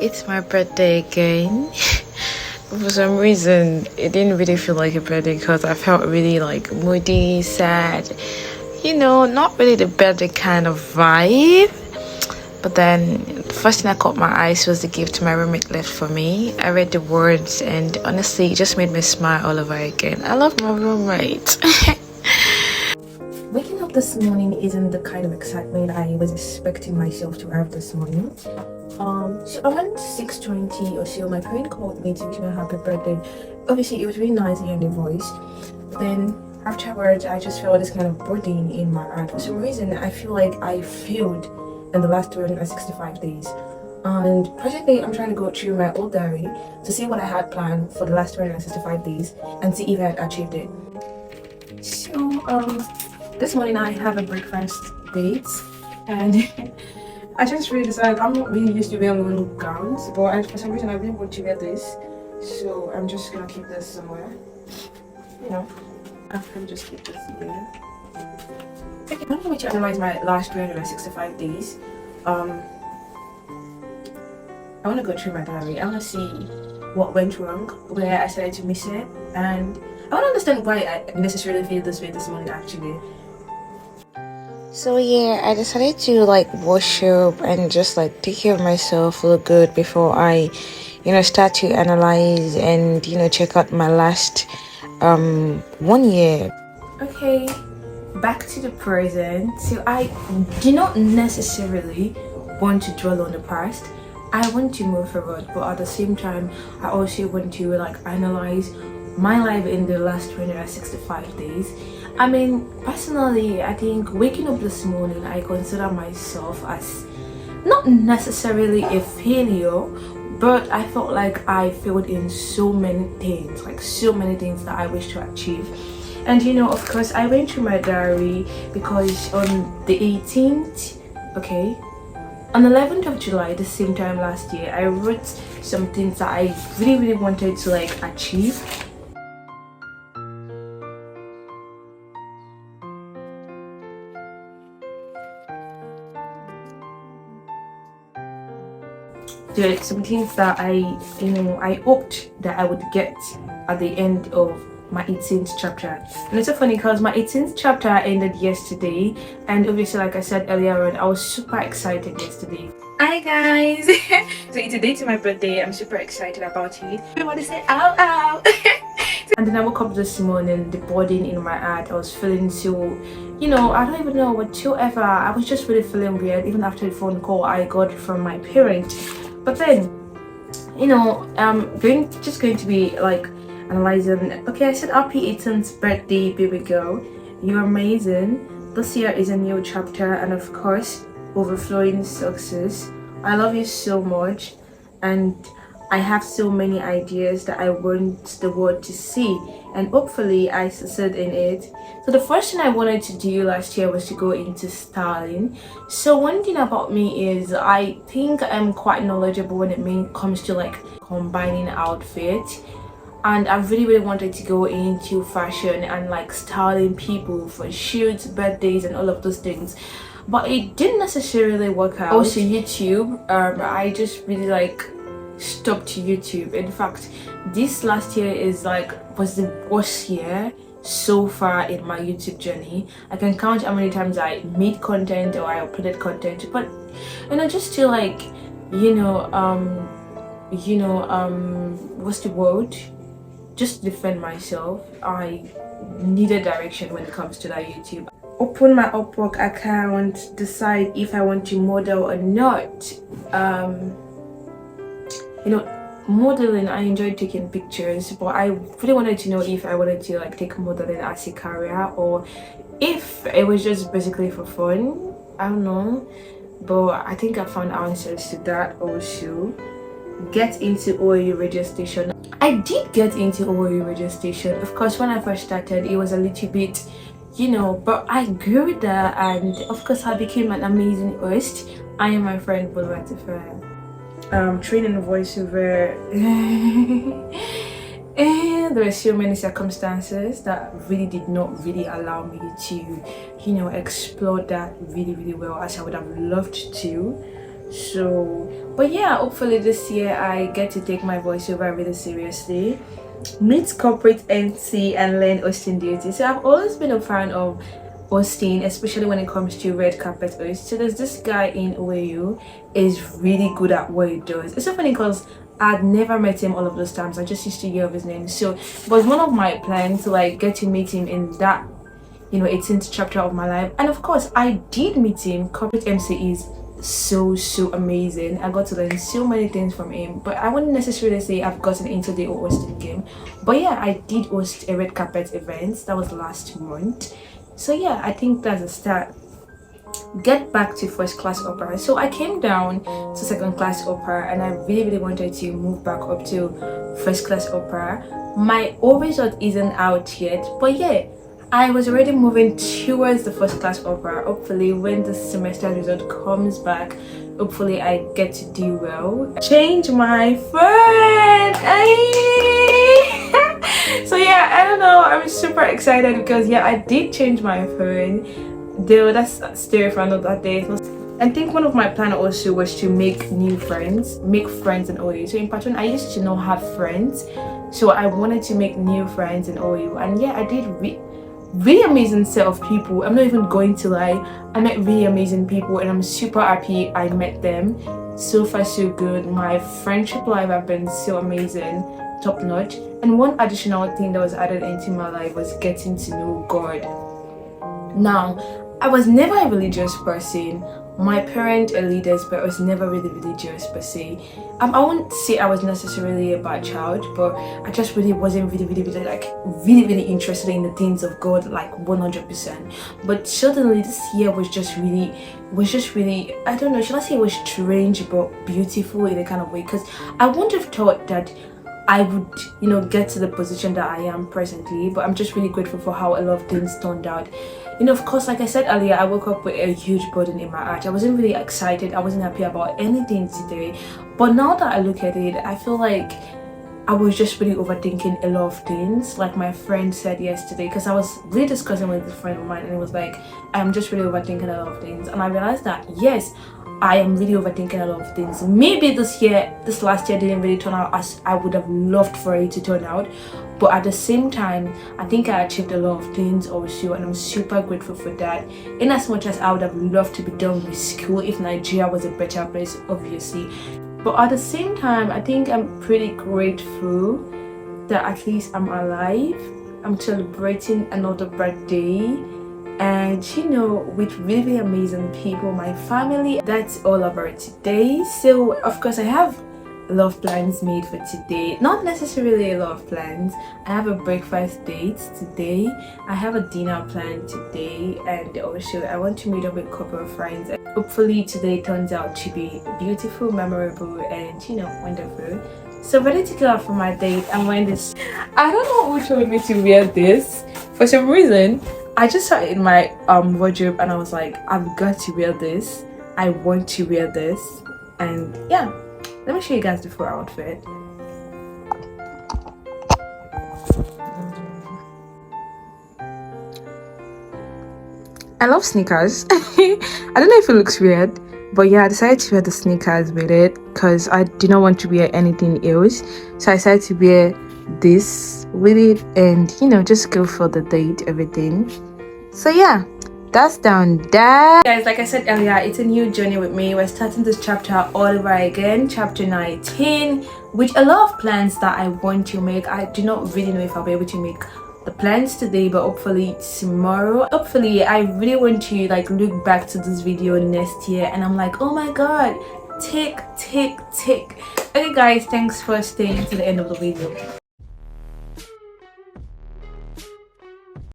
it's my birthday again. For some reason, it didn't really feel like a birthday because I felt really like moody, sad. Not really the birthday kind of vibe. But then, the first thing that caught my eyes was the gift my roommate left for me. I read the words, and honestly, it just made me smile all over again. I love my roommate. Waking up this morning isn't the kind of excitement I was expecting myself to have this morning. So around 6:20 or so, my friend called me to wish me a happy birthday. Obviously, it was really nice hearing the voice. But then afterwards, I just felt this kind of burden in my heart. For some reason, I feel like I failed in the last 365 days. And presently, I'm trying to go through my old diary to see what I had planned for the last 365 days and see if I had achieved it. So, this morning I have a breakfast date, and I just really decided I'm not really used to wearing long gowns, but for some reason I really want to wear this, so I'm just gonna keep this somewhere. I can just keep this here. Okay, I'm going to analyze my last 365 days. I want to go through my diary. I want to see what went wrong, where I started to miss it, and I want to understand why I necessarily feel this way this morning actually. So yeah, I decided to wash up and just take care of myself, look good before I, start to analyze and check out my last 1 year. Okay, back to the present. So I do not necessarily want to dwell on the past. I want to move forward, but at the same time, I also want to analyze my life in the last 365 days. I mean, personally, I think waking up this morning, I consider myself as not necessarily a failure, but I felt like I failed in so many things, that I wish to achieve. And of course, I went through my diary because on the 18th, on the 11th of July, the same time last year, I wrote some things that I really, really wanted to achieve. There are some things that I hoped that I would get at the end of my 18th chapter. And it's so funny because my 18th chapter ended yesterday, and obviously, like I said earlier on, I was super excited yesterday. Hi guys! So it's a day to my birthday. I'm super excited about it. Everybody say ow ow! And then I woke up this morning, the burden in my heart. I was feeling so, I don't even know whatsoever. I was just really feeling weird even after the phone call I got from my parents. But then, I'm just going to be analyzing. Okay, I said happy 18th birthday, baby girl. You're amazing. This year is a new chapter, and of course, overflowing success. I love you so much, and I have so many ideas that I want the world to see, and hopefully I succeed in it. So the first thing I wanted to do last year was to go into styling. So one thing about me is I think I'm quite knowledgeable when it comes to combining outfits, and I really, really wanted to go into fashion and styling people for shoots, birthdays, and all of those things. But it didn't necessarily work out. Also YouTube, I just really stopped YouTube. In fact, this last year was the worst year so far in my YouTube journey. I can count how many times I made content or I uploaded content, but just to what's the word, just defend myself. I needed direction when it comes to that YouTube. Open my Upwork account, decide if I want to model or not. Modeling, I enjoyed taking pictures, but I really wanted to know if I wanted to take modeling as a career or if it was just basically for fun. I don't know, but I think I found answers to that. Also, get into OAU radio station. I did get into OAU radio station. Of course, when I first started, it was a little bit, but I grew there, and of course, I became an amazing host. I am my friend Bulwatifa. Training voiceover. And there are so many circumstances that really did not really allow me to explore that really, really well as I would have loved to. So but yeah, hopefully this year I get to take my voiceover really seriously, meet corporate MC and learn hosting duties. So I've always been a fan of hosting, especially when it comes to red carpet host. So there's this guy in OAU is really good at what he does. It's so funny because I'd never met him all of those times. I just used to hear of his name. So it was one of my plans to like get to meet him in that 18th chapter of my life. And of course I did meet him. Corporate MC is so amazing. I got to learn so many things from him, but I wouldn't necessarily say I've gotten into the hosting game. But yeah, I did host a red carpet event that was last month. So yeah, I think that's a start. Get back to first class opera. So I came down to second class opera and I really wanted to move back up to first class opera. My O result isn't out yet, but yeah, I was already moving towards the first class opera. Hopefully when the semester result comes back, hopefully I get to do well. Change my phone. So yeah, I don't know, I'm super excited because yeah, I did change my phone, though that's a story for another day. I think one of my plans also was to make new friends, make friends in OU. So in Patron, I used to not have friends, so I wanted to make new friends in OU. And yeah, I did really amazing set of people. I'm not even going to lie, I met really amazing people and I'm super happy I met them. So far so good. My friendship life have been so amazing, top notch. And one additional thing that was added into my life was getting to know God. Now, I was never a religious person. My parents are leaders, but I was never really religious per se. I won't say I was necessarily a bad child, but I just really wasn't really interested in the things of God, like 100%. But suddenly this year was just really, I don't know, should I say it was strange but beautiful in a kind of way, because I wouldn't have thought that I would, get to the position that I am presently. But I'm just really grateful for how a lot of things turned out. Of course, like I said earlier, I woke up with a huge burden in my heart. I wasn't really excited. I wasn't happy about anything today. But now that I look at it, I feel like I was just really overthinking a lot of things, like my friend said yesterday, because I was really discussing with a friend of mine and it was like, I'm just really overthinking a lot of things. And I realized that, yes, I am really overthinking a lot of things. Maybe this last year didn't really turn out as I would have loved for it to turn out, but at the same time, I think I achieved a lot of things also, and I'm super grateful for that. In as much as I would have loved to be done with school if Nigeria was a better place, obviously, but at the same time, I think I'm pretty grateful that at least I'm alive. I'm celebrating another birthday, and with really amazing people, my family. That's all about today. So of course I have a lot of plans made for today. Not necessarily a lot of plans. I have a breakfast date today, I have a dinner plan today, and also I want to meet up with a couple of friends. Hopefully today turns out to be beautiful, memorable, and wonderful. So ready to go out for my date. I'm wearing this. I don't know who told me to wear this. For some reason I just saw it in my wardrobe and I was like, I've got to wear this. I want to wear this. And yeah, let me show you guys the full outfit. I love sneakers. I don't know if it looks weird, but yeah, I decided to wear the sneakers with it because I did not want to wear anything else. So I decided to wear this with it and just go for the date, everything. So yeah, that's down there. Guys, like I said earlier, it's a new journey with me. We're starting this chapter all over again, chapter 19, with a lot of plans that I want to make. I do not really know if I'll be able to make the plans today, but hopefully tomorrow. Hopefully I really want to look back to this video next year and I'm like, oh my god, tick. Okay guys, thanks for staying to the end of the video.